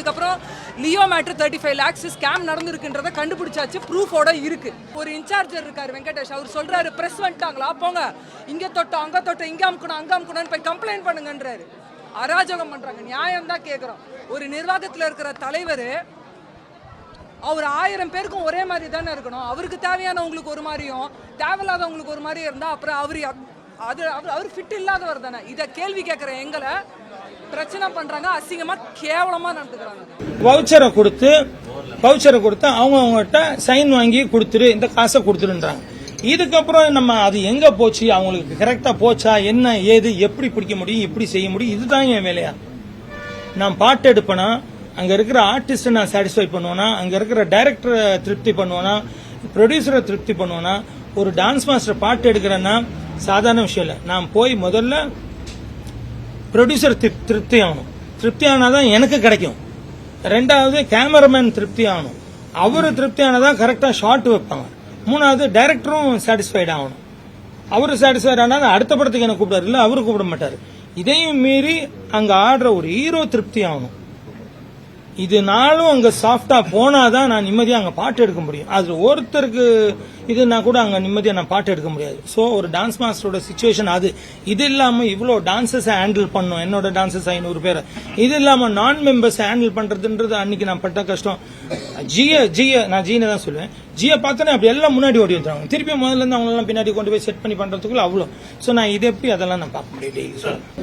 அதுக்கப்புறம் Leo matter 35 lakhs scam நடந்திருக்குன்றத கண்டுபிடிச்சாச்சு, ப்ரூஃபோட இருக்கு. ஒரு இன்சார்ஜர் இருக்காரு வெங்கடேஷ், அவர் சொல்றாரு பிரஸ் வந்துட்டாங்களா போங்க, இங்க தொட்டோம் அங்க தொட்டோம், இங்க அமுக்கணும் அங்க அமுக்கணும்னு போய் கம்ப்ளைண்ட் பண்ணுங்கன்றாரு. அராஜகம் பண்றாங்க. நியாயம் தான் கேட்குறோம். ஒரு நிர்வாகத்தில் இருக்கிற தலைவர் அவர் 1000 பேருக்கும் ஒரே மாதிரி தானே இருக்கணும். அவருக்கு தேவையானவங்களுக்கு ஒரு மாதிரியும் தேவையில்லாதவங்களுக்கு ஒரு மாதிரி இருந்தா அப்புறம் அவர் ஃபிட் இல்லாதவர் தானே. இதை கேள்வி கேட்குற எங்களை பிரச்சனை பண்றாங்க, அசிங்கமா கேவலமா நடந்துக்கிறாங்க. வவுச்சரை கொடுத்து அவங்ககிட்ட சைன் வாங்கி கொடுத்துரு, இந்த காசை கொடுத்துருன்றாங்க. இதுக்கப்புறம் நம்ம அது எங்க போச்சு, அவங்களுக்கு கரெக்டா போச்சா, என்ன ஏது, எப்படி பிடிக்க முடியும், எப்படி செய்ய முடியும், இதுதான் என் வேலையா. நான் பாட்டு எடுப்பேனா, அங்க இருக்கிற ஆர்டிஸ்ட நான் சாட்டிஸ்ஃபை பண்ணுவேனா, அங்க இருக்கிற டைரக்டரை திருப்தி பண்ணுவேனா, ப்ரொடியூசரை திருப்தி பண்ணுவேனா. ஒரு டான்ஸ் மாஸ்டர் பாட்டு எடுக்கிறேன்னா சாதாரண விஷயம் இல்லை. நான் போய் முதல்ல ப்ரொடியூசர் திருப்தி ஆகணும். திருப்தி ஆனாதான் எனக்கு கிடைக்கும். ரெண்டாவது கேமராமேன் திருப்தி ஆகணும். அவரு திருப்தி ஆனாதான் கரெக்டா ஷாட் வைப்பாங்க. மூணாவது டைரக்டரும் சாட்டிஸ்ஃபைட் ஆகணும். அவரு சாட்டிஸ்ஃபைட் ஆனா அடுத்த படத்துக்கு என்ன கூப்பிடாரு, இல்ல அவரு கூப்பிட மாட்டாரு. இதையும் மீறி அங்க ஆடுற ஒரு ஹீரோ திருப்தி ஆகணும். இதனாலும் அங்க சாஃப்டா போனாதான் நான் நிம்மதியா அங்க பாட்டு எடுக்க முடியும். அது ஒருத்தருக்கு இதுனா கூட அங்க நிம்மதியா நான் பாட்டு எடுக்க முடியாது. சோ ஒரு டான்ஸ் மாஸ்டரோட சிச்சுவேஷன் அது. இது இல்லாம இவ்வளவு டான்சர்ஸ் ஹேண்டில் பண்ணும், என்னோட டான்சர்ஸ் 500 பேர். இது இல்லாம நான் மெம்பர்ஸ் ஹேண்டில் பண்றதுன்றது அன்னைக்கு நான் பட்ட கஷ்டம். நான் ஜீனை தான் சொல்லுவேன். ஜியை பார்த்தோன்னே அப்படி எல்லாம் முன்னாடி ஓடி வந்துருவாங்க. திருப்பி முதல்ல இருந்து அவங்க எல்லாம் பின்னாடி கொண்டு போய் செட் பண்ணி பண்றதுக்குள்ள அவ்வளவு. சோ நான் இது எப்படி அதெல்லாம் நான் பார்க்க முடியும்.